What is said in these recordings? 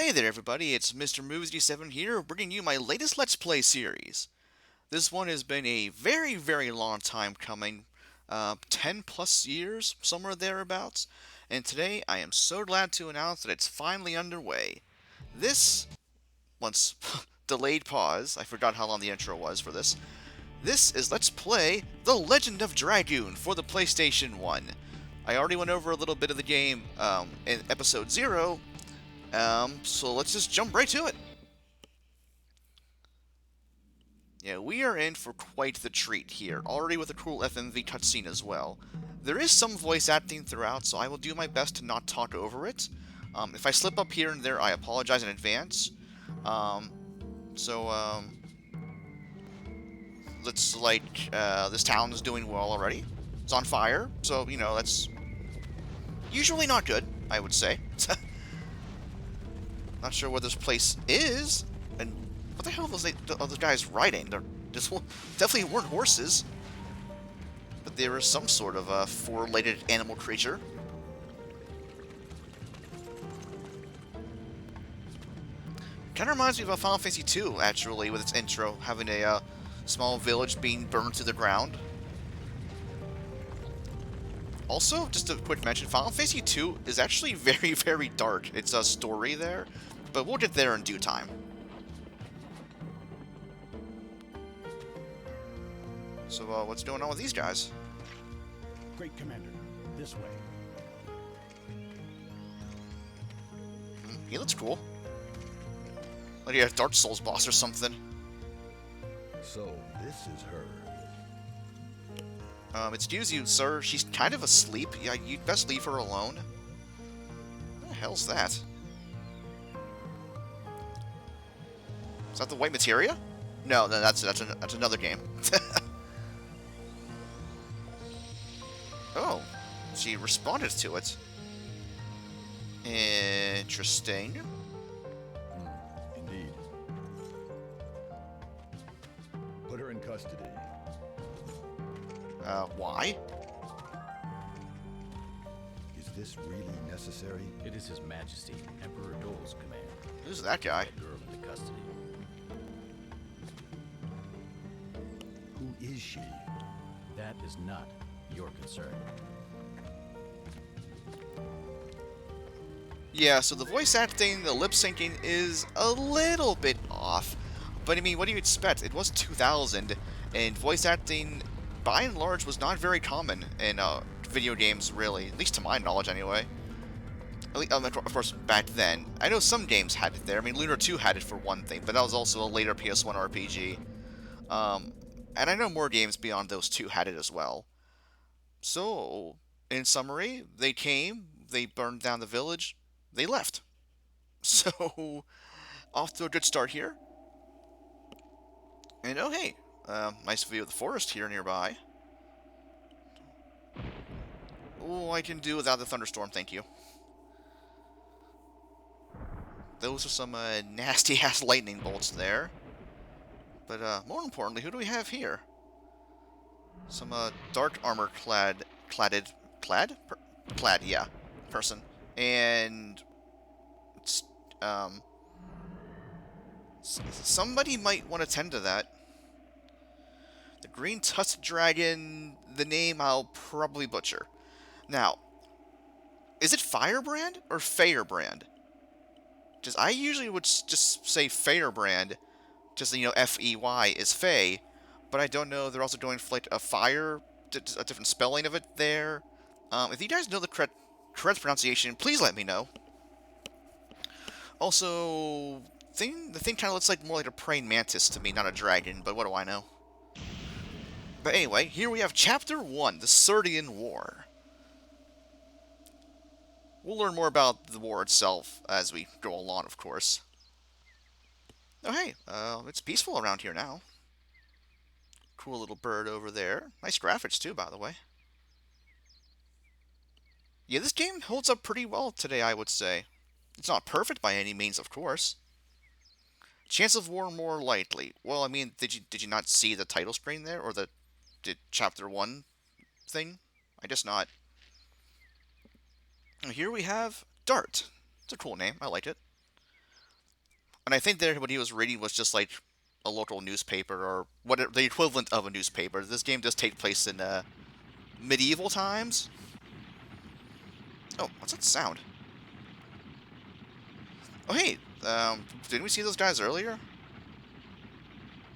Hey there everybody, it's Mr. Moves87 here, bringing you my latest Let's Play series. This one has been a very long time coming, 10 plus years, somewhere thereabouts, and today I am so glad to announce that it's finally underway. This, once delayed pause, I forgot how long the intro was for this. This is Let's Play The Legend of Dragoon for the PlayStation 1. I already went over a little bit of the game in episode 0, so let's just jump right to it. Yeah, we are in for quite the treat here, already with a cool FMV cutscene as well. There is some voice acting throughout, so I will do my best to not talk over it. If I slip up here and there, I apologize in advance. Um, so, let's, this town is doing well already. It's on fire, so, you know, that's usually not good, I would say. Not sure where this place is, and what the hell are those guys riding? They're just definitely weren't horses, but there is some sort of a four-legged animal creature. Kind of reminds me of Final Fantasy II, actually, with its intro, having a small village being burned to the ground. Also, just a quick mention, Final Fantasy II is actually very dark. It's a story there, but we'll get there in due time. So, what's going on with these guys? Great Commander, this way. He looks cool. Like a Dark Souls boss or something. So, this is her. Excuse you, sir. She's kind of asleep. Yeah, you'd best leave her alone. What the hell's that? Is that the white materia? No, that's another game. Oh, she responded to it. Interesting. Indeed. Put her in custody. Why? Is this really necessary? It is His Majesty, Emperor Dole's command. Who's that guy? Girl into custody. Who is she? That is not your concern. Yeah, so the voice acting, the lip syncing is a little bit off. But I mean, what do you expect? It was 2000, and voice acting, by and large, was not very common in video games, really. At least to my knowledge, anyway. Of course, back then. I know some games had it there. I mean, Lunar 2 had it for one thing, but that was also a later PS1 RPG. And I know more games beyond those two had it as well. So, in summary, they came, they burned down the village, they left. So, off to a good start here. And oh hey, nice view of the forest here nearby. Oh, I can do without the thunderstorm, thank you. Those are some nasty-ass lightning bolts there. But more importantly, who do we have here? Some dark armor-clad, yeah, person. And somebody might want to tend to that. The green tusk dragon, the name I'll probably butcher. Now, is it Firebrand or Firebrand? Just I usually would just say Firebrand, just you know F-E-Y is Fey, but I don't know. They're also going for like a fire, a different spelling of it there. If you guys know the correct pronunciation, please let me know. Also, the thing kind of looks like more like a praying mantis to me, not a dragon, but what do I know? But anyway, here we have Chapter 1, the Serdian War. We'll learn more about the war itself as we go along, of course. Oh hey, it's peaceful around here now. Cool little bird over there. Nice graphics too, by the way. Yeah, this game holds up pretty well today, I would say. It's not perfect by any means, of course. Chance of war more likely. Well, I mean, did you not see the title screen there, or the Chapter 1 thing? I guess not. And here we have Dart. It's a cool name. I like it. And I think there what he was reading was just like a local newspaper or what the equivalent of a newspaper. This game does take place in medieval times. Oh, what's that sound? Oh, hey, didn't we see those guys earlier?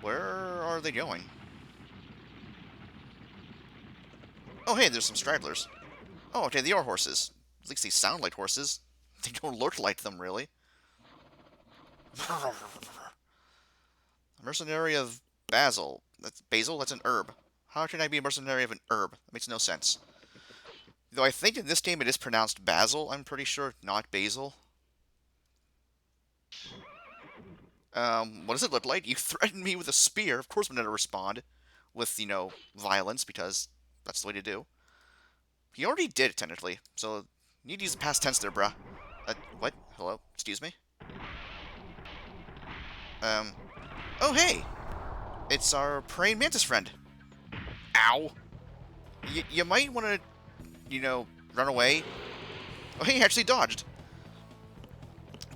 Where are they going? Oh, hey, there's some stragglers. Oh, okay, they are horses. At least they sound like horses. They don't look like them, really. Mercenary of Basil. That's basil? That's an herb. How can I be a mercenary of an herb? That makes no sense. Though I think in this game it is pronounced basil, I'm pretty sure, not basil. What does it look like? You threatened me with a spear. Of course I'm going to respond with, violence, because that's the way to do. He already did it, technically, so you need to use the past tense there, bruh. What? Hello? Excuse me? Oh, hey! It's our praying mantis friend. Ow! You might want to, run away. Oh, hey, he actually dodged.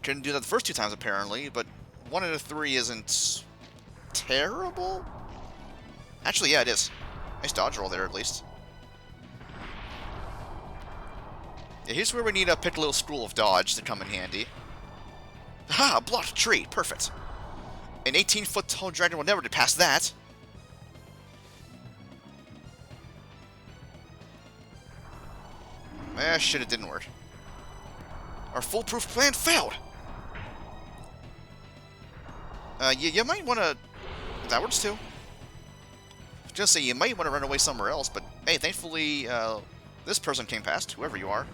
Couldn't do that the first 2 times, apparently, but 1 out of 3 isn't terrible? Actually, yeah, it is. Nice dodge roll there, at least. Yeah, here's where we need to pick a little school of dodge to come in handy. Ha! A blocked tree. Perfect. An 18-foot tall dragon will never get past that. Shit, it didn't work. Our foolproof plan failed! You might want to... That works too. Just say you might want to run away somewhere else, but hey, thankfully, this person came past, whoever you are.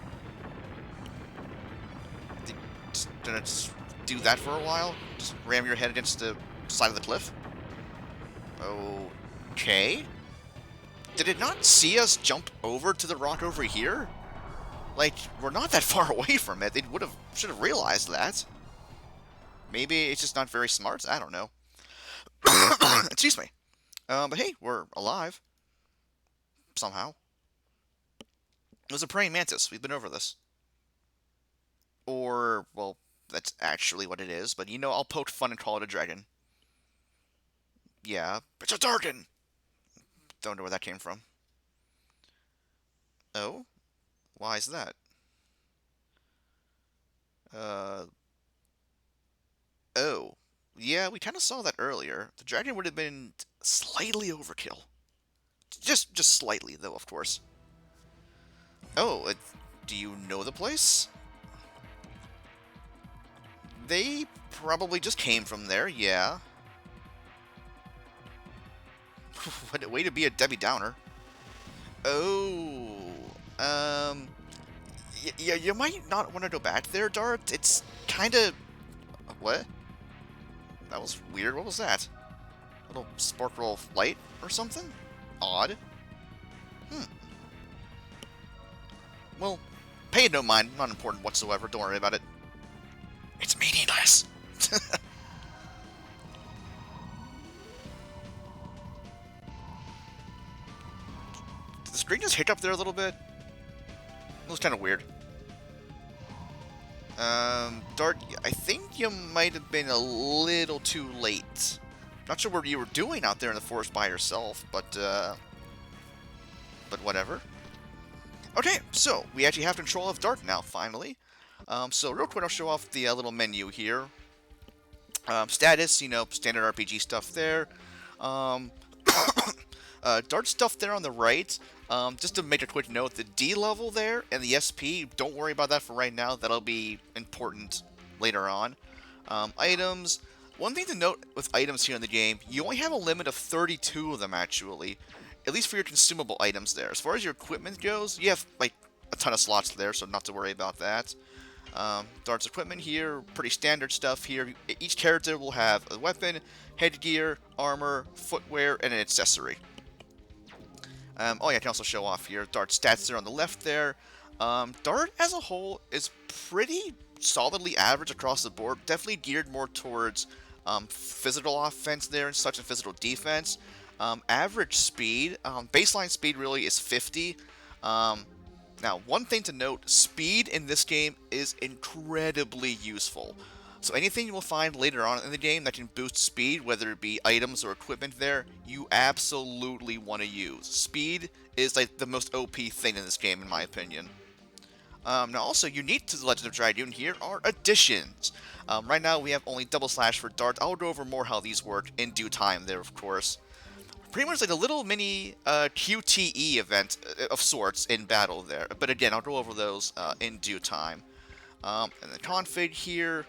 Gonna just do that for a while? Just ram your head against the side of the cliff? Okay. Did it not see us jump over to the rock over here? Like, we're not that far away from it. They should have realized that. Maybe it's just not very smart. I don't know. Excuse me. But hey, we're alive. Somehow. It was a praying mantis. We've been over this. Or, well, that's actually what it is. But, I'll poke fun and call it a dragon. Yeah, it's a dragon! Don't know where that came from. Oh? Why is that? Oh. Yeah, we kind of saw that earlier. The dragon would have been slightly overkill. Just slightly, though, of course. Oh, do you know the place? They probably just came from there, yeah. What a way to be a Debbie Downer. Oh, yeah, you might not want to go back there, Dart. It's kind of... What? That was weird. What was that? A little sparkle of light or something? Odd. Well, pay it no mind. Not important whatsoever. Don't worry about it. It's meaningless. Did the screen just hiccup there a little bit? It was kind of weird. Dart, I think you might have been a little too late. Not sure what you were doing out there in the forest by yourself, but whatever. Okay, so we actually have control of Dart now, finally. So real quick, I'll show off the little menu here. Status, standard RPG stuff there. Dart stuff there on the right. Just to make a quick note, the D level there and the SP, don't worry about that for right now. That'll be important later on. Items. One thing to note with items here in the game, you only have a limit of 32 of them, actually. At least for your consumable items there. As far as your equipment goes, you have, like, a ton of slots there, so not to worry about that. Dart's equipment here, pretty standard stuff here. Each character will have a weapon, headgear, armor, footwear, and an accessory. Oh yeah, I can also show off here Dart's stats there on the left there. Dart as a whole is pretty solidly average across the board. Definitely geared more towards physical offense there and such, and physical defense. Average speed, baseline speed really is 50. Now, one thing to note, speed in this game is incredibly useful. So anything you will find later on in the game that can boost speed, whether it be items or equipment there, you absolutely want to use. Speed is like the most OP thing in this game, in my opinion. Now also, unique to the Legend of Dragoon here are additions. Right now we have only double slash for darts. I'll go over more how these work in due time there, of course. Pretty much like a little mini QTE event of sorts in battle there. But again, I'll go over those in due time. And the config here,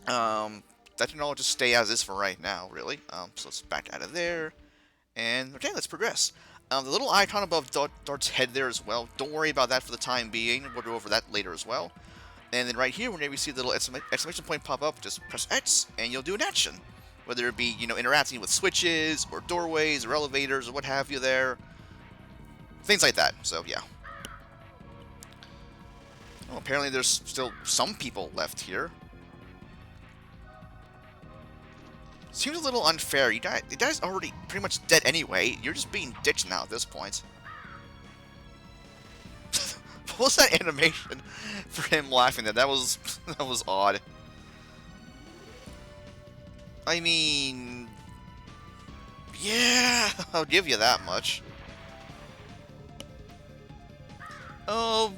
that can all just stay as is for right now, really. So let's back out of there. And okay, let's progress. The little icon above Dart's head there as well. Don't worry about that for the time being. We'll go over that later as well. And then right here, whenever you see the little exclamation point pop up, just press X and you'll do an action. Whether it be, interacting with switches or doorways or elevators or what have you there. Things like that. So, yeah. Oh, apparently there's still some people left here. Seems a little unfair. You guys are already pretty much dead anyway. You're just being ditched now at this point. What was that animation for him laughing there? That was odd. I mean, yeah, I'll give you that much. Oh,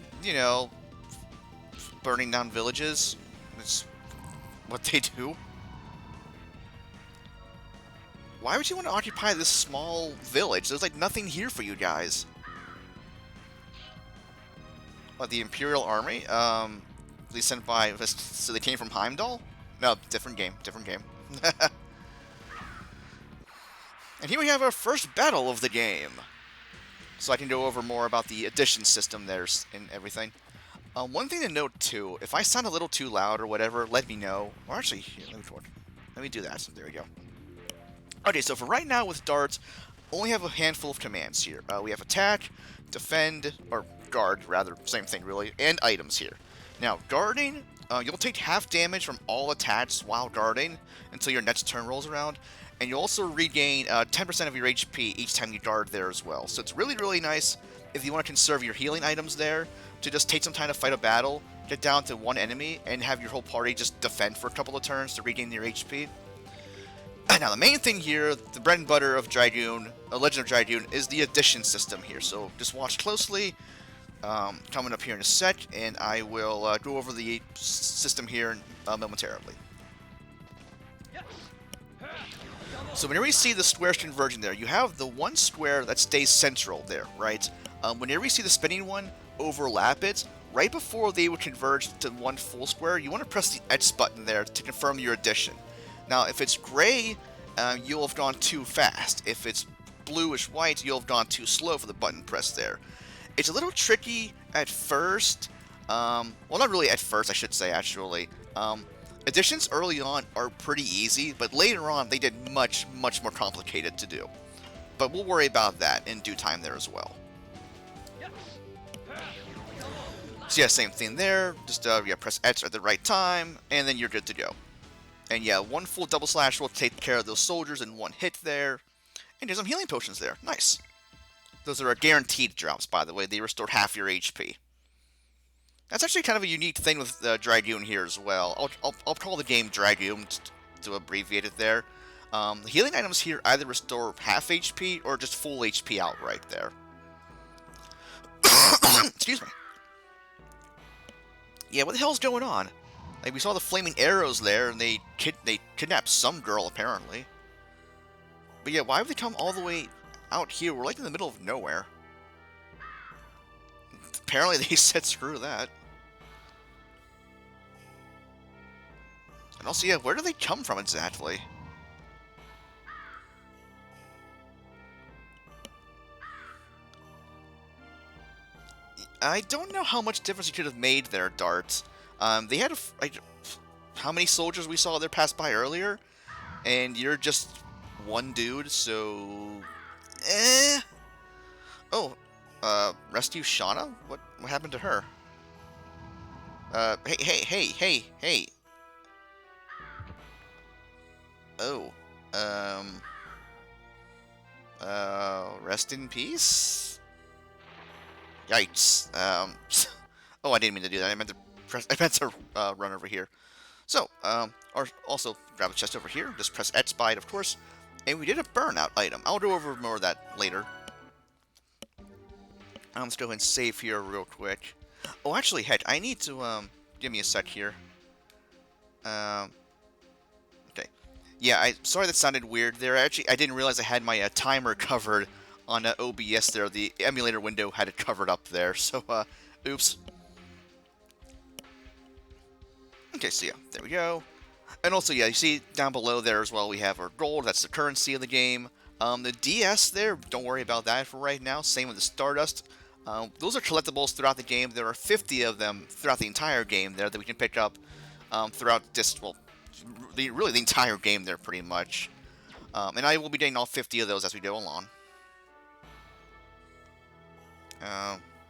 burning down villages. It's what they do. Why would you want to occupy this small village? There's like nothing here for you guys. What, the Imperial Army? They sent by... So they came from Heimdall? No, different game. Different game. And here we have our first battle of the game. So I can go over more about the addition system there and everything. One thing to note too, if I sound a little too loud or whatever, let me know. Or actually, here, let me do that. There we go. Okay, so for right now with darts, only have a handful of commands here. We have attack, defend, or guard, rather, same thing really, and items here. Now, guarding, you'll take half damage from all attacks while guarding until your next turn rolls around, and you'll also regain 10% of your HP each time you guard there as well. So it's really, really nice if you want to conserve your healing items there, to just take some time to fight a battle, get down to one enemy, and have your whole party just defend for a couple of turns to regain your HP. Now, the main thing here, the bread and butter of Dragoon, Legend of Dragoon, is the addition system here. So just watch closely. Coming up here in a sec, and I will go over the system here momentarily. So whenever you see the squares converging there, you have the one square that stays central there, right? Whenever you see the spinning one overlap it, right before they would converge to one full square, you want to press the X button there to confirm your addition. Now, if it's gray, you'll have gone too fast. If it's bluish-white, you'll have gone too slow for the button press there. It's a little tricky at first. Well, not really at first, I should say, actually. Additions early on are pretty easy, but later on, they get much, much more complicated to do. But we'll worry about that in due time there as well. So yeah, same thing there. Just press X at the right time, and then you're good to go. And yeah, one full double slash will take care of those soldiers in one hit there. And there's some healing potions there. Nice. Those are guaranteed drops, by the way. They restore half your HP. That's actually kind of a unique thing with Dragoon here as well. I'll call the game Dragoon to abbreviate it there. The healing items here either restore half HP or just full HP outright there. Excuse me. Yeah, what the hell's going on? Like, we saw the flaming arrows there, and they kidnapped some girl, apparently. But yeah, why would they come all the way out here? We're like in the middle of nowhere. Apparently they said screw that. And also, yeah, where do they come from exactly? I don't know how much difference you could have made there, Darts. They had how many soldiers we saw there pass by earlier? And you're just one dude, so... Oh, rescue Shauna? What happened to her? Hey. Oh, rest in peace? Yikes. Oh, I didn't mean to do that. I meant to run over here. So, or also grab a chest over here. Just press X by it, of course. And we did a burnout item. I'll go over more of that later. Let's go ahead and save here real quick. Oh, actually, heck, I need to, give me a sec here. Okay. Yeah, sorry that sounded weird there. Actually, I didn't realize I had my timer covered on OBS there. The emulator window had it covered up there, so, oops. Okay, so yeah, there we go. And also, yeah, you see down below there as well, we have our gold. That's the currency of the game. The DS there, don't worry about that for right now. Same with the Stardust. Those are collectibles throughout the game. There are 50 of them throughout the entire game there that we can pick up throughout this, well, really the entire game there pretty much. And I will be getting all 50 of those as we go along.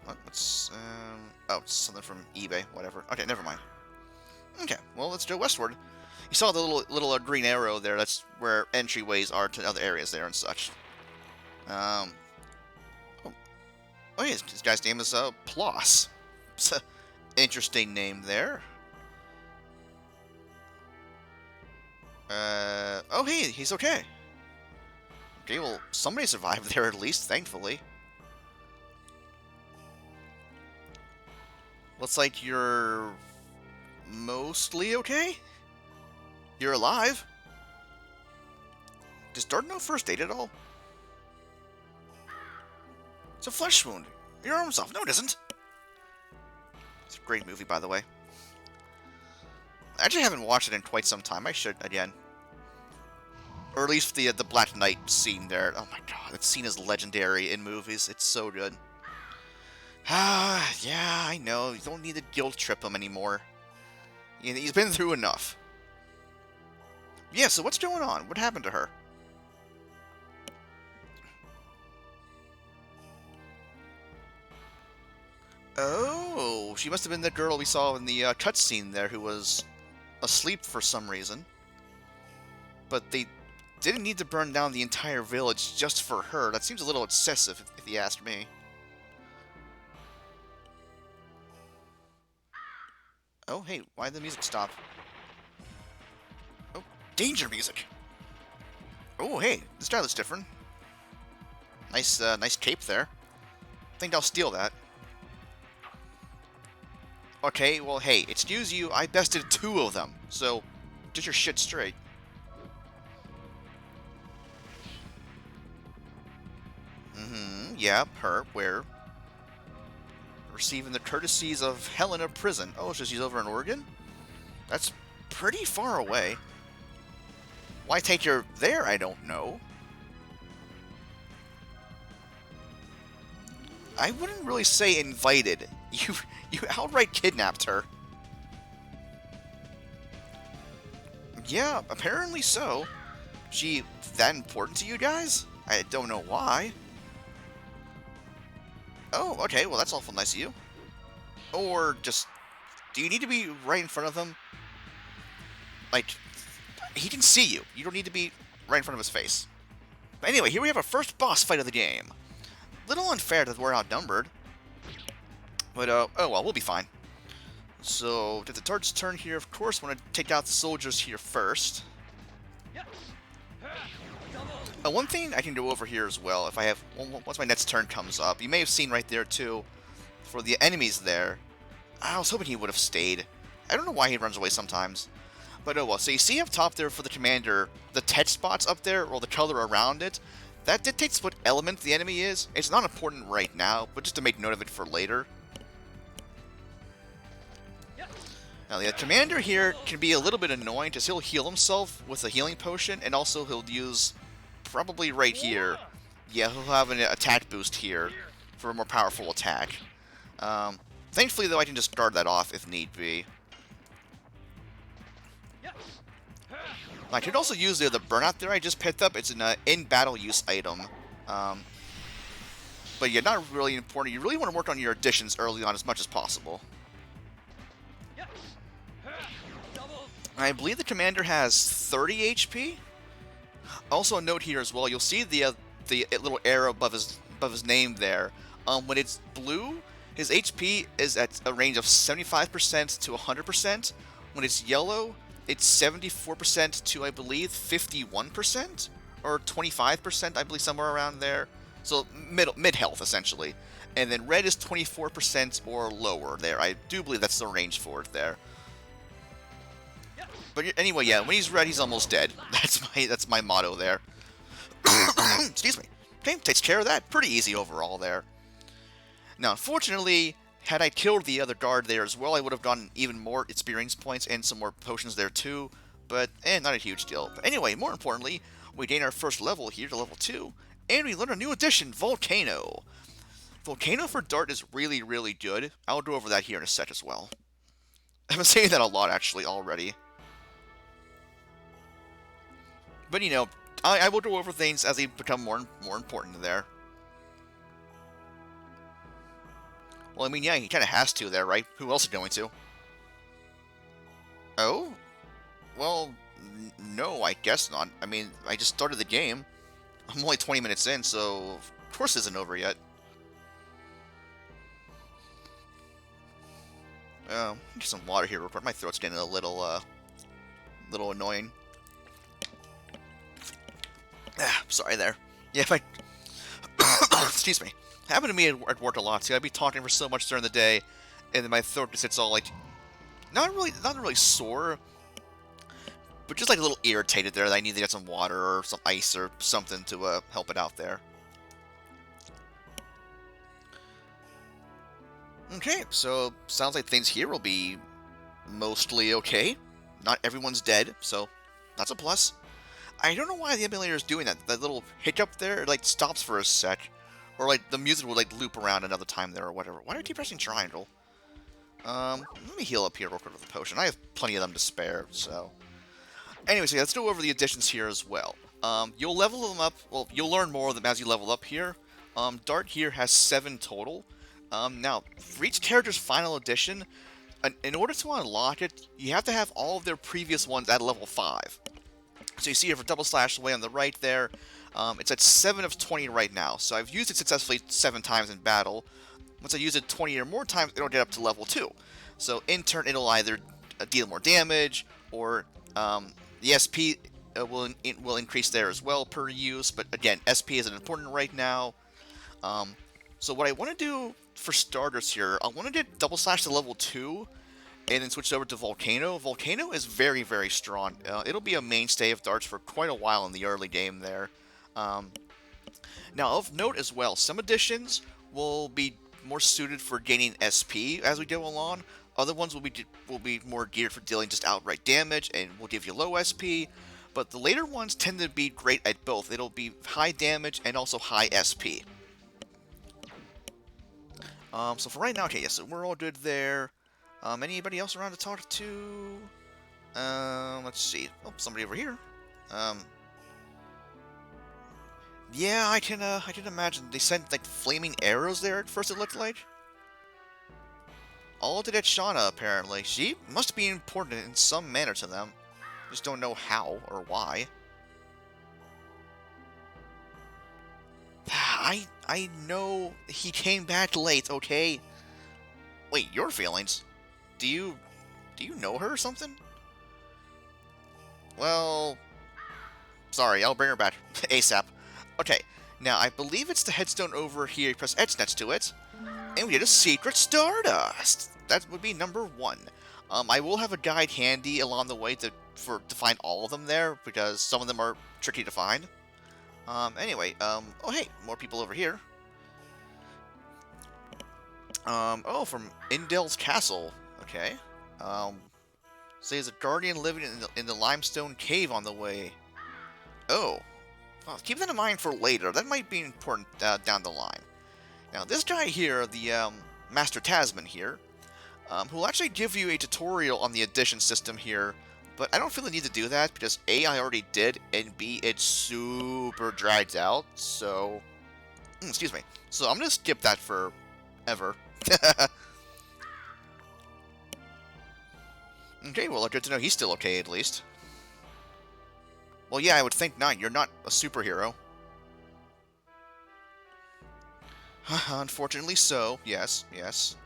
What's, oh, it's something from eBay, whatever. Okay, never mind. Okay, well, let's go westward. You saw the little green arrow there. That's where entryways are to other areas there and such. Oh, yeah, this guy's name is Ploss. It's an interesting name there. Oh, hey, he's okay. Okay, well, somebody survived there at least, thankfully. Looks like you're mostly okay? You're alive? Does Dart know first aid at all? It's a flesh wound. Your arm's off. No, it isn't. It's a great movie, by the way. I actually haven't watched it in quite some time. I should, again. Or at least the Black Knight scene there. Oh my god, that scene is legendary in movies. It's so good. Ah, yeah, I know. You don't need to guilt trip him anymore. He's been through enough. Yeah, so what's going on? What happened to her? Oh, she must have been the girl we saw in the cutscene there who was asleep for some reason. But they didn't need to burn down the entire village just for her. That seems a little excessive, if you ask me. Oh, hey, why did the music stop? Oh, danger music! Oh, hey, this guy looks different. Nice, nice cape there. I think I'll steal that. Okay, well, hey, excuse you, I bested 2 of them, so get your shit straight. Yeah, her, where? Receiving the courtesies of Hellena Prison. Oh, so she's over in Oregon? That's pretty far away. Why take her there, I don't know. I wouldn't really say invited. You outright kidnapped her. Yeah, apparently so. She that important to you guys? I don't know why. Oh, okay, well that's awful nice of you. Or just, do you need to be right in front of him? Like, he can see you. You don't need to be right in front of his face. But anyway, here we have our first boss fight of the game. Little unfair that we're outnumbered. But, oh well, we'll be fine. So, to the target's turn here, of course, want to take out the soldiers here first. One thing I can go over here as well, if I have, once my next turn comes up, you may have seen right there too, for the enemies there, I was hoping he would have stayed. I don't know why he runs away sometimes. But oh well, so you see up top there for the commander, the text spots up there, or the color around it, that dictates what element the enemy is. It's not important right now, but just to make note of it for later. Now the commander here can be a little bit annoying, because he'll heal himself with a healing potion, and also he'll use, probably right here, yeah, he'll have an attack boost here for a more powerful attack. Thankfully, though, I can just guard that off if need be. I could also use the burnout there I just picked up. It's an in-battle use item. But yeah, not really important. You really want to work on your additions early on as much as possible. I believe the commander has 30 HP. Also a note here as well, you'll see the little arrow above his name there. When it's blue, his HP is at a range of 75% to 100%. When it's yellow, it's 74% to, I believe, 51%? Or 25%, I believe, somewhere around there. So mid-health, essentially. And then red is 24% or lower there. I do believe that's the range for it there. But anyway, yeah, when he's red, he's almost dead. That's my motto there. Excuse me. Okay, takes care of that. Pretty easy overall there. Now, unfortunately, had I killed the other guard there as well, I would have gotten even more experience points and some more potions there too. But, not a huge deal. But anyway, more importantly, we gain our first level here to level 2. And we learn a new addition, Volcano. Volcano for Dart is really, really good. I'll go over that here in a sec as well. I've been saying that a lot, actually, already. But, you know, I will go over things as they become more important there. Well, I mean, yeah, he kind of has to there, right? Who else is going to? Oh? Well, no, I guess not. I mean, I just started the game. I'm only 20 minutes in, so of course it isn't over yet. Get some water here real quick. My throat's getting a little annoying. Sorry there. Yeah, if I... Excuse me. Happened to me at work a lot, so I'd be talking for so much during the day, and then my throat just gets all, like... Not really sore, but just, like, a little irritated there that I need to get some water or some ice or something to help it out there. Okay, so sounds like things here will be mostly okay. Not everyone's dead, so that's a plus. I don't know why the emulator is doing that. That little hiccup there, it, like, stops for a sec. Or, like, the music will, like, loop around another time there or whatever. Why do I keep pressing triangle? Let me heal up here real quick with a potion. I have plenty of them to spare, so... Anyway, so let's go over the additions here as well. You'll level them up... Well, you'll learn more of them as you level up here. Dart here has 7 total. Now, for each character's final addition, in order to unlock it, you have to have all of their previous ones at level 5. So you see here for double slash away on the right there, it's at 7 of 20 right now. So I've used it successfully 7 times in battle. Once I use it 20 or more times, it'll get up to level 2. So in turn, it'll either deal more damage, or the SP will increase there as well per use. But again, SP isn't important right now. So what I want to do for starters here, I want to get double slash to level 2, and then switch over to Volcano. Volcano is very, very strong. It'll be a mainstay of darts for quite a while in the early game there. Now, of note as well, some additions will be more suited for gaining SP as we go along. Other ones will be more geared for dealing just outright damage and will give you low SP. But the later ones tend to be great at both. It'll be high damage and also high SP. So for right now, okay, yes, so we're all good there. Anybody else around to talk to? Let's see. Oh, somebody over here. Yeah, I can imagine. They sent, like, flaming arrows there at first, it looked like. All to that Shauna, apparently. She must be important in some manner to them. Just don't know how or why. I know he came back late, okay? Wait, your feelings? Do you know her or something? Well, sorry, I'll bring her back ASAP. Okay, now I believe it's the headstone over here. You press X next to it, and we get a secret Stardust. That would be number 1. I will have a guide handy along the way to find all of them there, because some of them are tricky to find. Anyway, oh hey, more people over here. Oh, from Indel's Castle. Okay. Says a guardian living in the limestone cave on the way. Oh. Well, keep that in mind for later. That might be important down the line. Now, this guy here, the Master Tasman here, who will actually give you a tutorial on the addition system here, but I don't feel the need to do that because A, I already did, and B, it's super dragged out, so... excuse me. So I'm going to skip that forever. Okay, well, good to know he's still okay, at least. Well, yeah, I would think not. You're not a superhero. Unfortunately so. Yes, yes.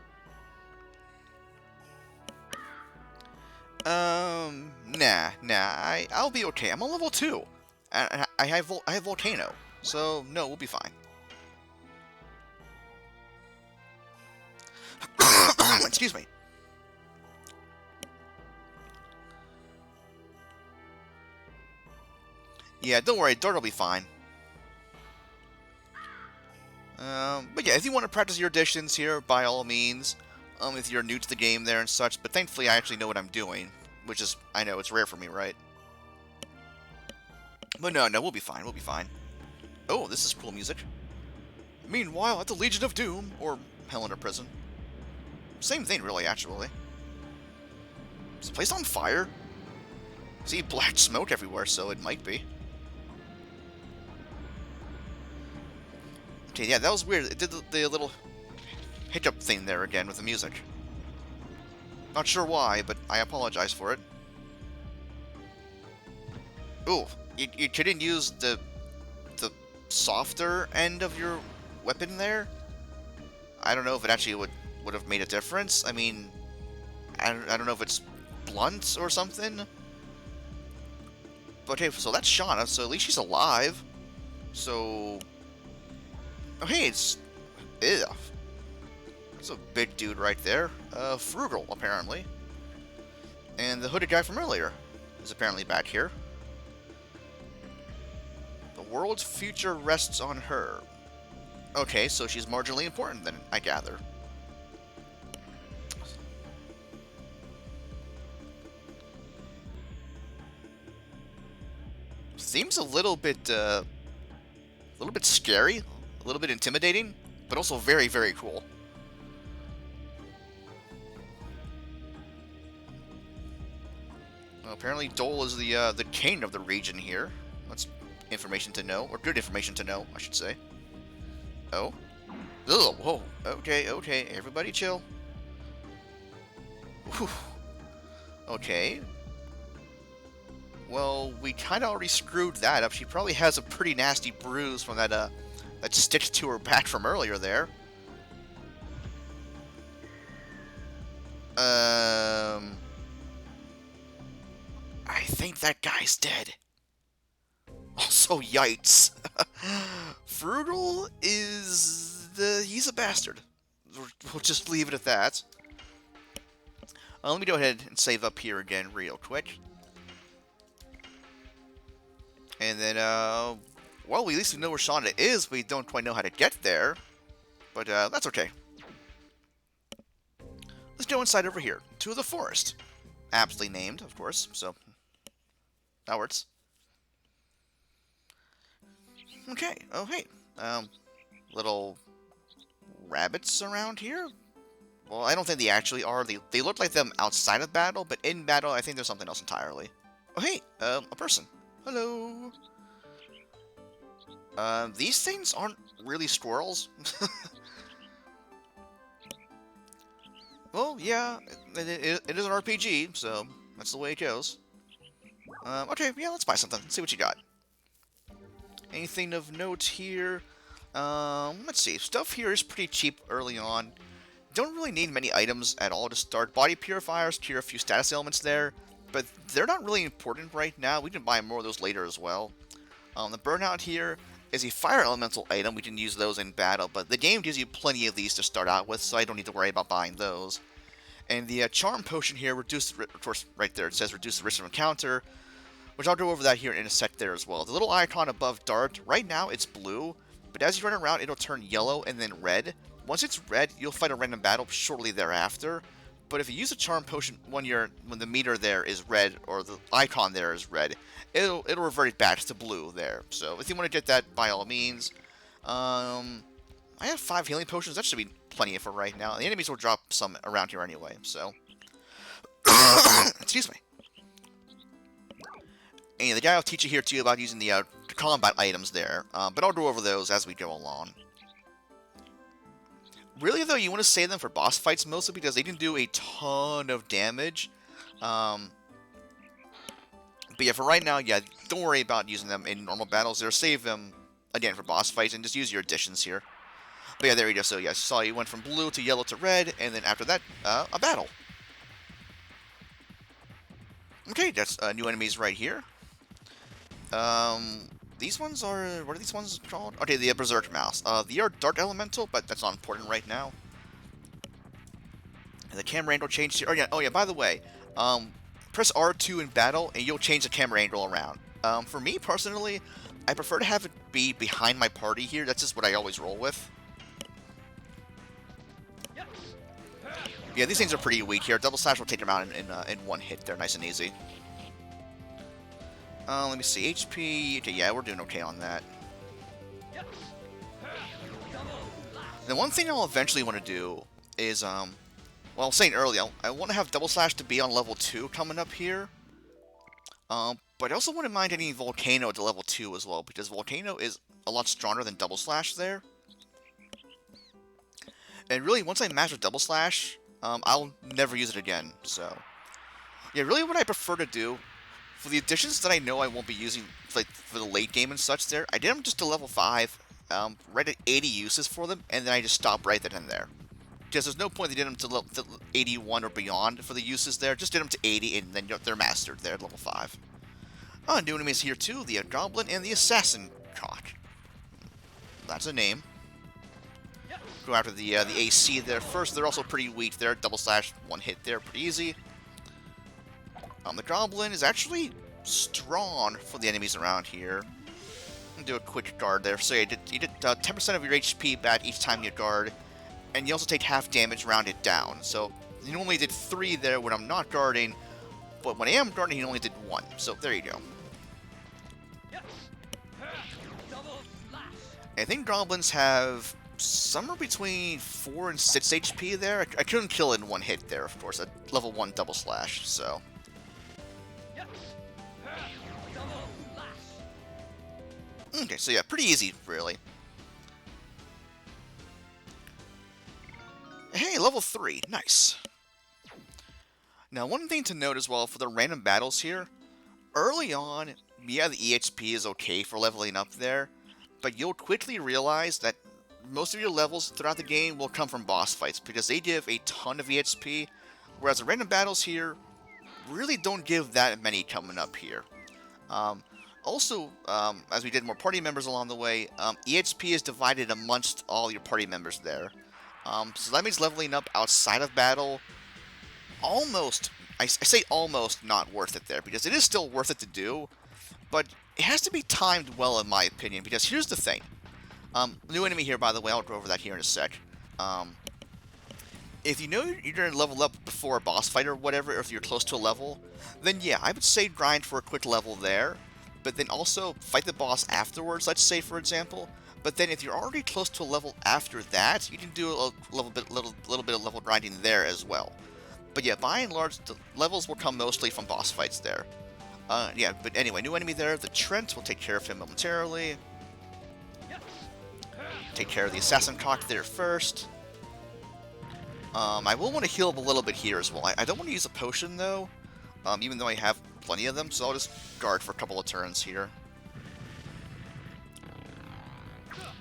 I'll be okay. I'm on level 2. I have Volcano, so no, we'll be fine. Excuse me. Yeah, don't worry, Dart will be fine. But yeah, if you want to practice your additions here, by all means. If you're new to the game there and such, but thankfully I actually know what I'm doing, which is, I know, it's rare for me, right? But no, we'll be fine, we'll be fine. Oh, this is cool music. Meanwhile, at the Legion of Doom, or Hellena Prison. Same thing, really, actually. Is the place on fire? See black smoke everywhere, so it might be. Okay, yeah, that was weird. It did the little hiccup thing there again with the music. Not sure why, but I apologize for it. Ooh, you couldn't use the softer end of your weapon there? I don't know if it actually would have made a difference. I mean, I don't know if it's blunt or something. But hey, so that's Shauna, so at least she's alive. So... Oh, hey, it's... Ew. That's a big dude right there. Frugal, apparently. And the hooded guy from earlier is apparently back here. The world's future rests on her. Okay, so she's marginally important then, I gather. Seems a little bit scary, a little bit intimidating, but also very, very cool. Well, apparently Dole is the king of the region here. That's information to know, or good information to know, I should say. Oh. Ugh, whoa. Okay, everybody chill. Whew. Okay. Well, we kind of already screwed that up. She probably has a pretty nasty bruise from that stitch to her back from earlier there. I think that guy's dead. Also, yikes. Frugal is he's a bastard. We'll just leave it at that. Let me go ahead and save up here again real quick. And then, well, we at least know where Shauna is. We don't quite know how to get there. But, that's okay. Let's go inside over here, to the forest. Aptly named, of course, so that works. Okay, oh, hey. Little rabbits around here? Well, I don't think they actually are. They look like them outside of battle, but in battle, I think there's something else entirely. Oh, hey, a person. Hello. These things aren't really squirrels. Well, yeah, it is an RPG, so that's the way it goes. Okay, yeah, let's buy something. Let's see what you got. Anything of note here? Let's see. Stuff here is pretty cheap early on. Don't really need many items at all to start. Body purifiers cure a few status ailments there, but they're not really important right now. We can buy more of those later as well. The burnout here is a fire elemental item. We can use those in battle, but the game gives you plenty of these to start out with, so I don't need to worry about buying those. And the charm potion here, of course, right there, it says reduce the risk of encounter, which I'll go over that here in a sec there as well. The little icon above Dart, right now it's blue, but as you run around, it'll turn yellow and then red. Once it's red, you'll fight a random battle shortly thereafter. But if you use a charm potion when the meter there is red, or the icon there is red, it'll revert back to blue there. So if you want to get that, by all means. I have 5 healing potions. That should be plenty for right now. The enemies will drop some around here anyway. So, excuse me. And the guy will teach you here too about using the combat items there. But I'll go over those as we go along. Really, though, you want to save them for boss fights mostly because they can do a ton of damage. But yeah, for right now, yeah, don't worry about using them in normal battles. They'll save them, again, for boss fights, and just use your additions here. But yeah, there you go. So yeah, saw you went from blue to yellow to red, and then after that, a battle. Okay, that's new enemies right here. These ones are... What are these ones called? Okay, the Berserk Mouse. They are Dark Elemental, but that's not important right now. And the camera angle changed here. Oh yeah, by the way, press R2 in battle, and you'll change the camera angle around. For me, personally, I prefer to have it be behind my party here. That's just what I always roll with. Yeah, these things are pretty weak here. Double Slash will take them out in one hit. They're nice and easy. Let me see. HP. Okay, yeah, we're doing okay on that. The one thing I'll eventually want to do is, well, I was saying earlier, I want to have Double Slash to be on level 2 coming up here. But I also wouldn't mind any Volcano to level 2 as well, because Volcano is a lot stronger than Double Slash there. And really, once I master Double Slash, I'll never use it again, so... Yeah, really what I prefer to do, for the additions that I know I won't be using, like, for the late game and such there, I did them just to level 5, right at 80 uses for them, and then I just stop right then and there. Because there's no point they did them to level 81 or beyond for the uses there, just did them to 80, and then they're mastered there at level 5. New enemies here too, the Goblin and the Assassin Cock. That's a name. Go after the AC there first. They're also pretty weak there. Double Slash, one hit there, pretty easy. The Goblin is actually strong for the enemies around here. I'll do a quick guard there. So you did 10% of your HP back each time you guard, and you also take half damage rounded down. So you normally did 3 there when I'm not guarding, but when I am guarding, he only did 1. So there you go. I think Goblins have somewhere between 4 and 6 HP there. I couldn't kill it in one hit there, of course, at level 1 Double Slash, so... Okay, so yeah, pretty easy, really. Hey, level 3, nice. Now, one thing to note as well for the random battles here, early on, yeah, the EXP is okay for leveling up there, but you'll quickly realize that most of your levels throughout the game will come from boss fights, because they give a ton of EXP, whereas the random battles here really don't give that many coming up here. Also, as we did more party members along the way, EXP is divided amongst all your party members there. So that makes leveling up outside of battle almost, I say almost not worth it there, because it is still worth it to do, but it has to be timed well in my opinion, because here's the thing. New enemy here, by the way, I'll go over that here in a sec. If you know you're going to level up before a boss fight or whatever, or if you're close to a level, then yeah, I would say grind for a quick level there, but then also fight the boss afterwards, let's say, for example. But then if you're already close to a level after that, you can do a little bit of level grinding there as well. But yeah, by and large, the levels will come mostly from boss fights there. Yeah, but anyway, new enemy there, the Trent, will take care of him momentarily. Take care of the Assassin Cock there first. I will want to heal up a little bit here as well. I don't want to use a potion, though, even though I have plenty of them, so I'll just guard for a couple of turns here.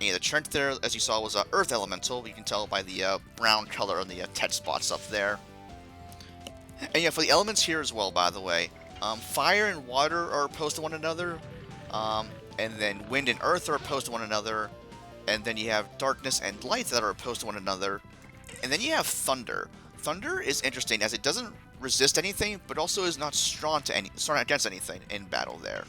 And the Trent there, as you saw, was Earth Elemental. You can tell by the brown color on the text spots up there. And yeah, for the elements here as well, by the way, fire and water are opposed to one another, and then wind and earth are opposed to one another, and then you have darkness and light that are opposed to one another, and then you have thunder. Thunder is interesting as it doesn't resist anything, but also is not strong against anything in battle there.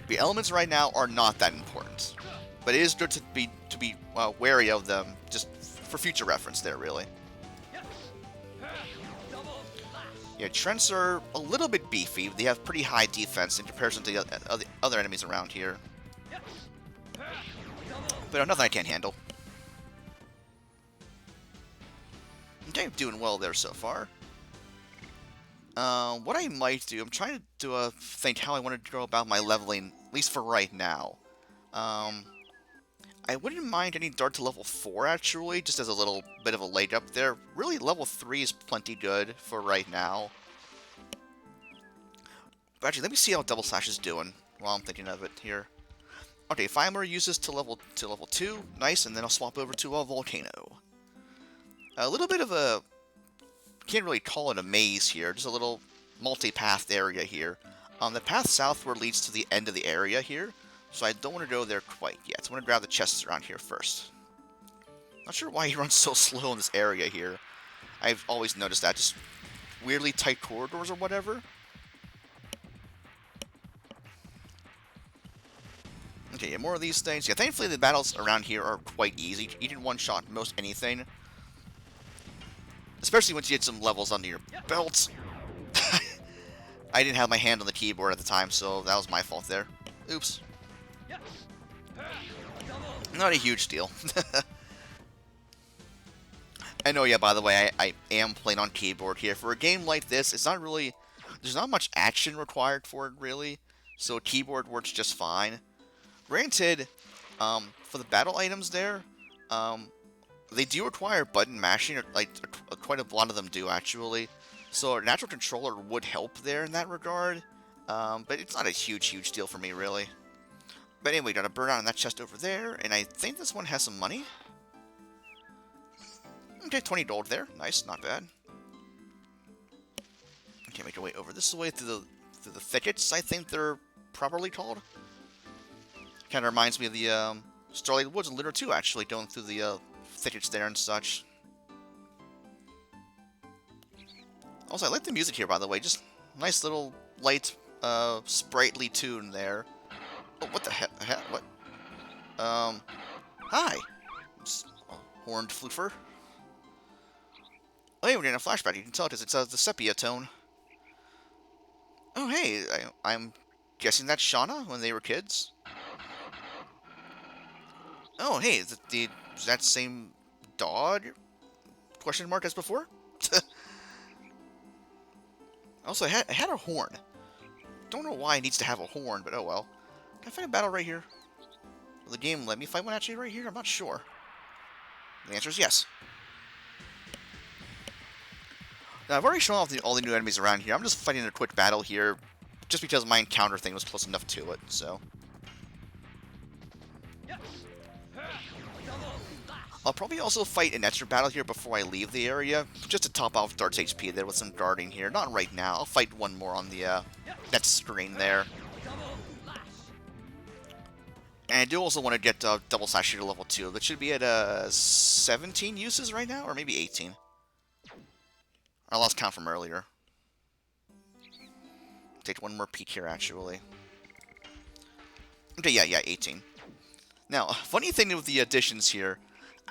The elements right now are not that important, but it is good to be wary of them, just for future reference there, really. Yeah, Trents are a little bit beefy. They have pretty high defense in comparison to the other enemies around here. But nothing I can't handle. Okay, doing well there so far. What I might do, I'm trying to think how I want to go about my leveling, at least for right now. I wouldn't mind getting Dart to level 4, actually, just as a little bit of a leg up there. Really, level 3 is plenty good for right now. But actually, let me see how Double Slash is doing while I'm thinking of it here. Okay, 5 more uses to level 2, nice, and then I'll swap over to a Volcano. A little bit of a can't really call it a maze here. Just a little multi-pathed area here. The path southward leads to the end of the area here, so I don't want to go there quite yet. I want to grab the chests around here first. Not sure why he runs so slow in this area here. I've always noticed that. Just weirdly tight corridors or whatever. Okay, yeah, more of these things. Yeah, thankfully the battles around here are quite easy. You can one-shot most anything. Especially once you get some levels under your belt. I didn't have my hand on the keyboard at the time, so that was my fault there. Oops. Not a huge deal. I know, yeah, by the way, I am playing on keyboard here. For a game like this, it's not really... There's not much action required for it, really. So keyboard works just fine. Granted, for the battle items there, they do require button mashing, or, like, quite a lot of them do, actually. So a natural controller would help there in that regard, but it's not a huge deal for me, really. But anyway, got a burn out on that chest over there, and I think this one has some money. Okay, 20 gold there. Nice, not bad. Okay, make our way over this way through the thickets, I think they're properly called. Kind of reminds me of the Starlight Woods in Litter 2, actually, going through the thickets there and such. Also, I like the music here, by the way. Just nice little light, sprightly tune there. Oh, what the heck? What? Hi. Horned floofer. Oh, hey, we're getting a flashback. You can tell because it's the sepia tone. Oh, hey, I'm guessing that's Shauna when they were kids. Oh, hey, is that same dog? Question mark as before? Also, it had a horn. Don't know why it needs to have a horn, but oh well. Can I find a battle right here? Will the game let me fight one actually right here? I'm not sure. The answer is yes. Now, I've already shown off all the new enemies around here. I'm just fighting a quick battle here, just because my encounter thing was close enough to it, so. I'll probably also fight an extra battle here before I leave the area, just to top off Dart's HP there with some guarding here. Not right now. I'll fight one more on the next screen there. And I do also want to get Double Slash here to level 2. That should be at 17 uses right now, or maybe 18. I lost count from earlier. Take one more peek here, actually. Okay, yeah, 18. Now, funny thing with the additions here,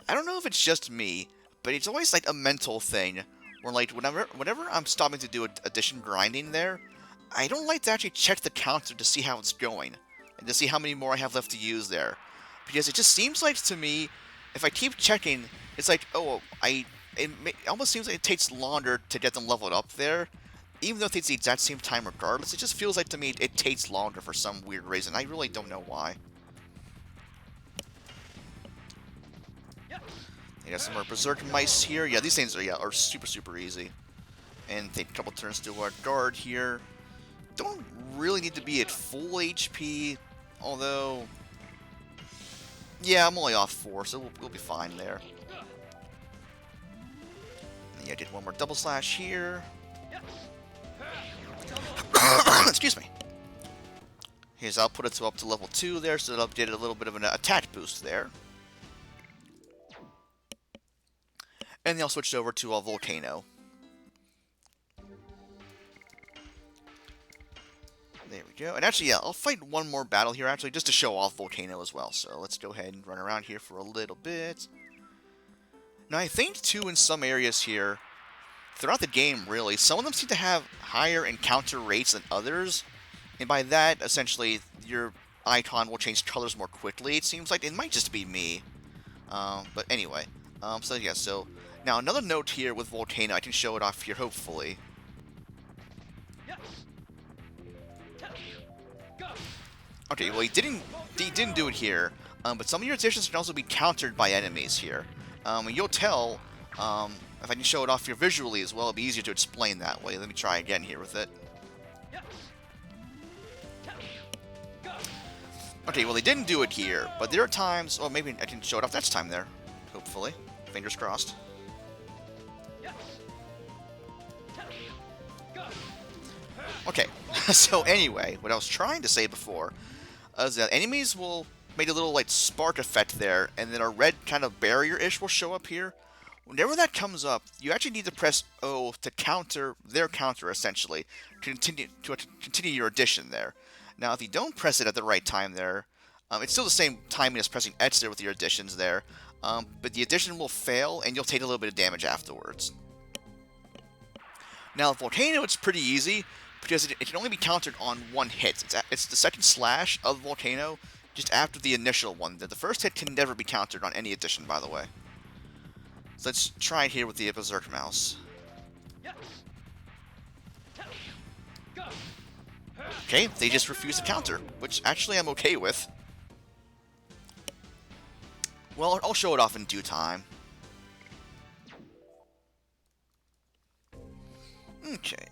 I don't know if it's just me, but it's always like a mental thing, where like whenever I'm stopping to do addition grinding there, I don't like to actually check the counter to see how it's going, and to see how many more I have left to use there. Because it just seems like to me, if I keep checking, it's like, oh, it almost seems like it takes longer to get them leveled up there, even though it takes the exact same time regardless. It just feels like to me it takes longer for some weird reason. I really don't know why. You got some more Berserk Mice here. Yeah, these things are super easy. And take a couple turns to guard here. Don't really need to be at full HP, although... Yeah, I'm only off 4, so we'll be fine there. And yeah, I did one more double slash here. Excuse me. Here's, I'll put it up to level 2 there, so that'll get a little bit of an attack boost there. And then I'll switch over to a Volcano. There we go. And actually, yeah, I'll fight one more battle here, actually, just to show off Volcano as well. So let's go ahead and run around here for a little bit. Now, I think, too, in some areas here, throughout the game, really, some of them seem to have higher encounter rates than others. And by that, essentially, your icon will change colors more quickly, it seems like. It might just be me. But anyway. So, yeah, so... Now, another note here with Volcano, I can show it off here, hopefully. Okay, well, he didn't do it here, but some of your additions can also be countered by enemies here. And you'll tell, if I can show it off here visually as well, it'll be easier to explain that way. Let me try again here with it. Okay, well, they didn't do it here, but there are times, or maybe I can show it off next time there, hopefully. Fingers crossed. Okay, so anyway, what I was trying to say before is that enemies will make a little like spark effect there, and then a red kind of barrier-ish will show up here. Whenever that comes up, you actually need to press O to counter their counter, essentially, to continue your addition there. Now, if you don't press it at the right time there, it's still the same timing as pressing X there with your additions there, but the addition will fail, and you'll take a little bit of damage afterwards. Now, Volcano, it's pretty easy, because it can only be countered on one hit. It's the second slash of Volcano, just after the initial one. The first hit can never be countered on any addition, by the way. So let's try it here with the Berserk Mouse. Okay, they just refuse to counter, which actually I'm okay with. Well, I'll show it off in due time. Okay,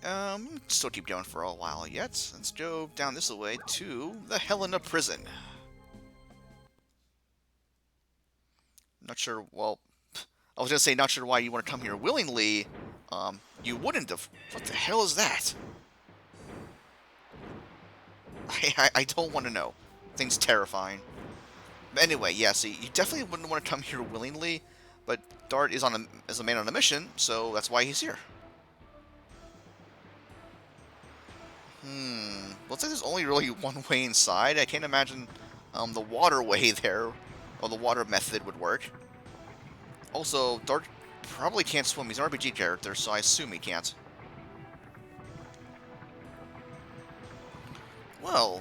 still keep going for a while yet. Let's go down this way to the Hellena Prison. Not sure, well, I was gonna say not sure why you want to come here willingly. You wouldn't have. What the hell is that? I don't want to know. Thing's terrifying. But anyway, yeah, see, you definitely wouldn't want to come here willingly, but Dart is a man on a mission, so that's why he's here. Looks like there's only really one way inside. I can't imagine the waterway there, or the water method would work. Also, Dart probably can't swim. He's an RPG character, so I assume he can't. Well,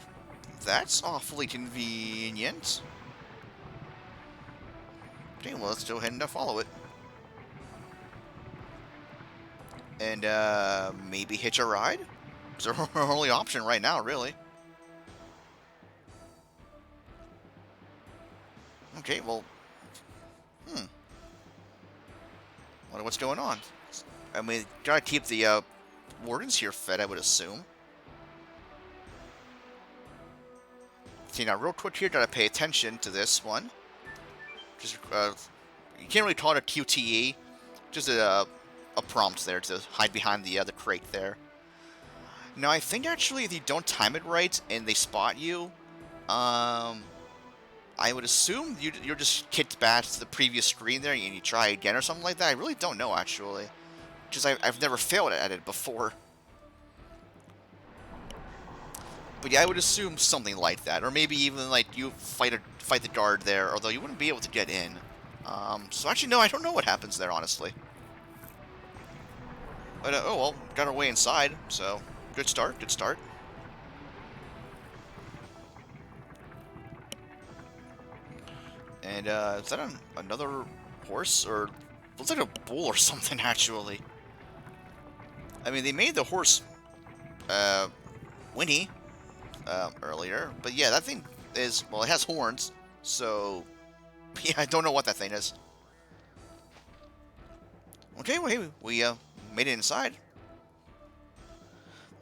that's awfully convenient. Okay, well, let's go ahead and follow it. And, maybe hitch a ride? It's our only option right now, really. Okay, well... Wonder what's going on. I mean, gotta keep the, wardens here fed, I would assume. See, now, real quick here, gotta pay attention to this one. Just, you can't really call it a QTE. Just a prompt there to hide behind the crate there. Now, I think actually if you don't time it right and they spot you, I would assume you're just kicked back to the previous screen there and you try again or something like that. I really don't know, actually. Because I've never failed at it before. But yeah, I would assume something like that. Or maybe even like you fight the guard there, although you wouldn't be able to get in. So actually, no, I don't know what happens there, honestly. But, oh well, got our way inside, so... Good start, good start. And, is that another horse? Or, looks like a bull or something, actually. I mean, they made the horse, whinny, earlier. But yeah, that thing is, well, it has horns. So, yeah, I don't know what that thing is. Okay, well, hey, we, made it inside.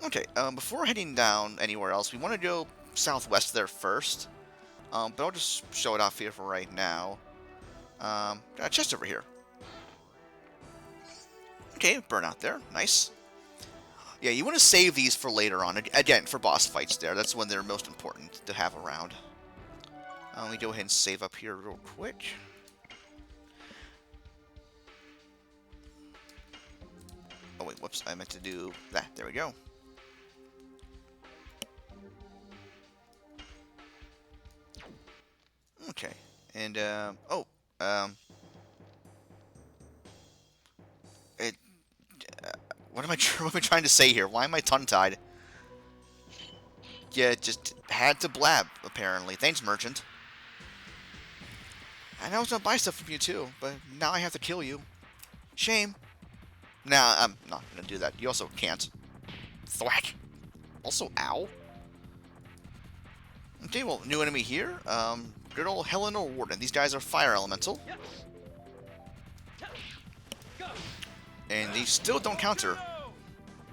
Okay, before heading down anywhere else, we want to go southwest there first. But I'll just show it off here for right now. Got a chest over here. Okay, burnout there. Nice. Yeah, you want to save these for later on. Again, for boss fights there. That's when they're most important to have around. Let me go ahead and save up here real quick. Oh, wait, whoops. I meant to do that. There we go. Okay, and, what am I trying to say here? Why am I tongue-tied? Yeah, just had to blab, apparently. Thanks, merchant. And I was gonna buy stuff from you, too, but now I have to kill you. Shame. Nah, I'm not gonna do that. You also can't. Thwack. Also, ow. Okay, well, new enemy here. Good old Hellena Warden. These guys are fire elemental. And they still don't counter.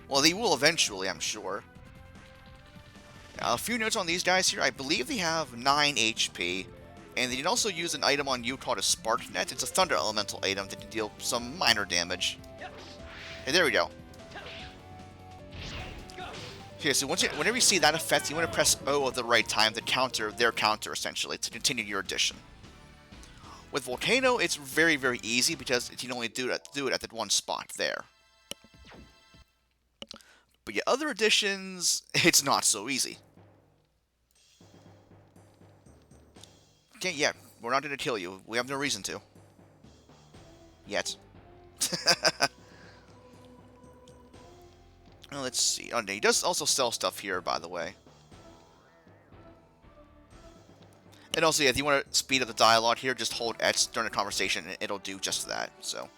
Well, they will eventually, I'm sure. A few notes on these guys here. I believe they have 9 HP. And they can also use an item on you called a Spark Net. It's a Thunder Elemental item that can deal some minor damage. Hey, there we go. Okay, so whenever you see that effect, you want to press O at the right time to counter their counter, essentially, to continue your addition. With Volcano, it's very, very easy because you can only do it at that one spot there. But yeah, other additions, it's not so easy. Okay, yeah, we're not going to kill you. We have no reason to. Yet. Well, let's see. Oh, no, he does also sell stuff here, by the way. And also, yeah, if you want to speed up the dialogue here, just hold X during the conversation, and it'll do just that, so.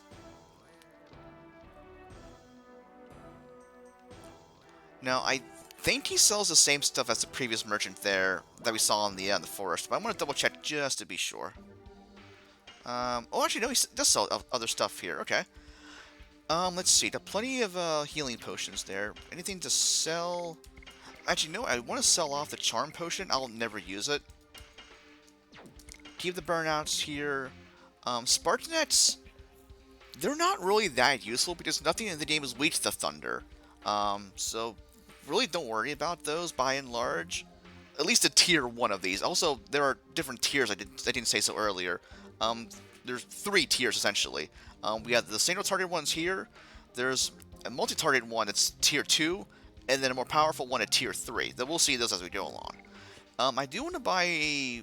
Now, I think he sells the same stuff as the previous merchant there that we saw in the forest, but I'm going to double check just to be sure. Oh, actually, no, he does sell other stuff here. Okay. Let's see. Got plenty of healing potions there. Anything to sell? Actually, no, I want to sell off the charm potion. I'll never use it. Keep the burnouts here. Spartanets, they're not really that useful because nothing in the game is weak to thunder. So really don't worry about those by and large. At least a tier 1 of these. Also, there are different tiers. I didn't say so earlier. There's 3 tiers essentially. We have the single target ones here. There's a multi-target one that's tier 2, and then a more powerful one at tier 3. Then we'll see those as we go along. I do want to buy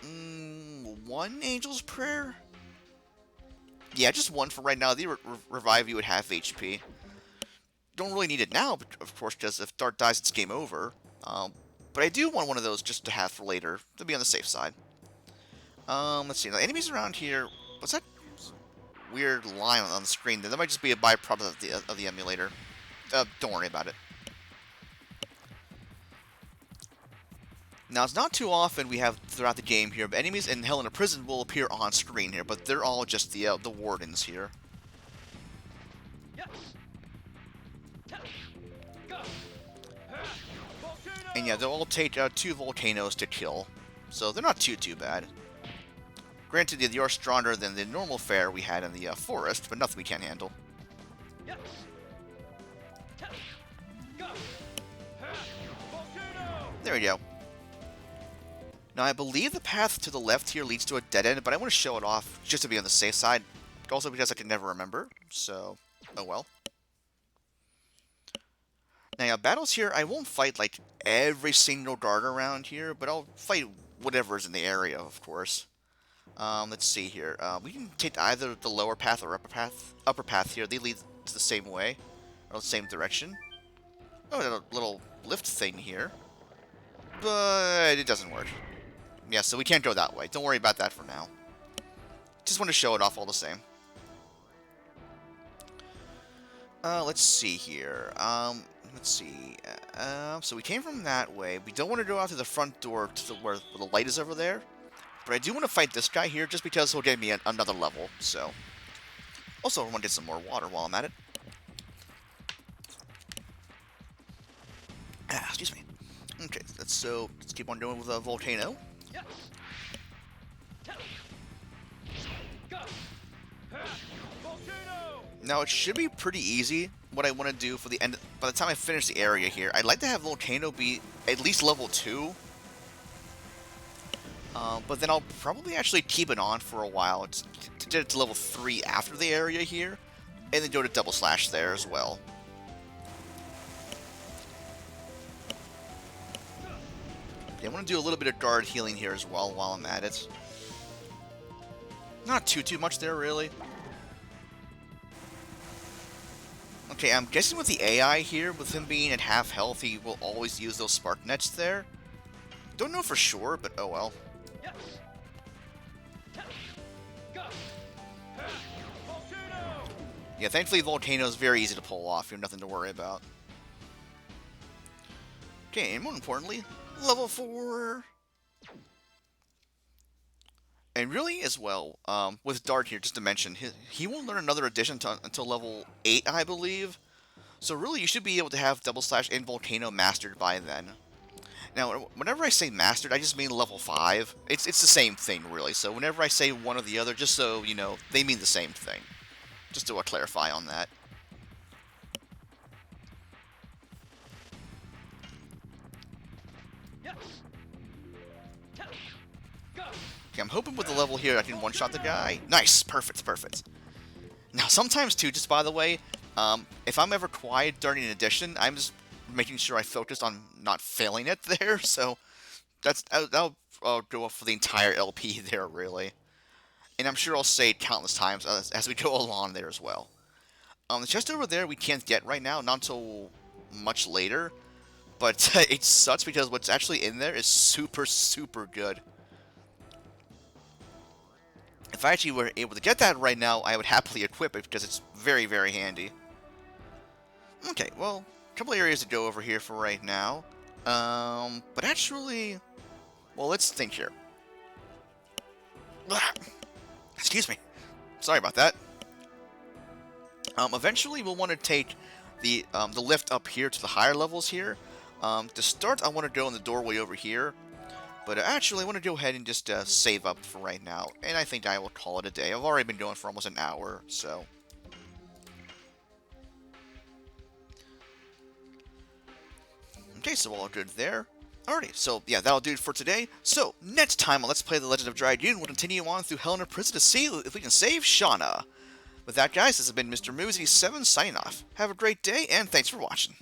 1 Angel's Prayer. Yeah, just 1 for right now. They revive you at half HP. Don't really need it now, of course, because if Dart dies, it's game over. But I do want one of those just to have for later, to be on the safe side. Let's see. Now, enemies around here. What's that weird line on the screen? That might just be a byproduct of the emulator. Don't worry about it. Now, it's not too often we have throughout the game here, but enemies in Hellena Prison will appear on screen here, but they're all just the wardens here. And yeah, they'll all take 2 volcanoes to kill, so they're not too bad. Granted, they are stronger than the normal fare we had in the forest, but nothing we can't handle. There we go. Now, I believe the path to the left here leads to a dead end, but I want to show it off just to be on the safe side. Also because I can never remember, so oh well. Now, yeah, battles here, I won't fight like every single guard around here, but I'll fight whatever's in the area, of course. Let's see here. We can take either the lower path or upper path here. They lead to the same way, or the same direction. Oh, a little lift thing here, but it doesn't work. Yeah, so we can't go that way. Don't worry about that for now. Just want to show it off all the same. Let's see here. Let's see. So we came from that way. We don't want to go out to the front door to where the light is over there. But I do want to fight this guy here just because he'll get me another level. So, also I want to get some more water while I'm at it. Excuse me. Okay, let's keep on going with Volcano. Now it should be pretty easy. What I want to do for the end, by the time I finish the area here, I'd like to have Volcano be at least level 2. But then I'll probably actually keep it on for a while to get it to level 3 after the area here, and then go to double slash there as well. Yeah, I want to do a little bit of guard healing here as well while I'm at it. Not too much there, really. Okay, I'm guessing with the AI here, with him being at half health, he will always use those spark nets there. Don't know for sure, but oh well. Yeah, thankfully Volcano is very easy to pull off. You have nothing to worry about. Okay, and more importantly, level 4. And really, as well, with Dart here, just to mention, he won't learn another addition until level 8, I believe. So really, you should be able to have Double Slash and Volcano mastered by then. Now, whenever I say mastered, I just mean level 5. It's the same thing, really. So whenever I say one or the other, just so you know, they mean the same thing. Just to clarify on that. Okay, I'm hoping with the level here I can one-shot the guy. Nice! Perfect, perfect. Now, sometimes, too, just by the way, if I'm ever quiet during an addition, I'm just making sure I focus on not failing it there, so that'll go off for the entire LP there, really. And I'm sure I'll say it countless times as we go along there as well. The chest over there we can't get right now, not until much later, but it sucks because what's actually in there is super, super good. If I actually were able to get that right now, I would happily equip it because it's very, very handy. Okay, well, a couple areas to go over here for right now. But actually, well, let's think here. Excuse me. Sorry about that. Eventually, we'll want to take the lift up here to the higher levels here. To start, I want to go in the doorway over here. But actually, I want to go ahead and just save up for right now. And I think I will call it a day. I've already been going for almost an hour, so... Okay, so all good there. Alrighty, so yeah, that'll do it for today. So, next time on Let's Play The Legend of Dragoon, we'll continue on through Hellena Prison to see if we can save Shauna. With that, guys, this has been Mr. Moosey7 signing off. Have a great day, and thanks for watching.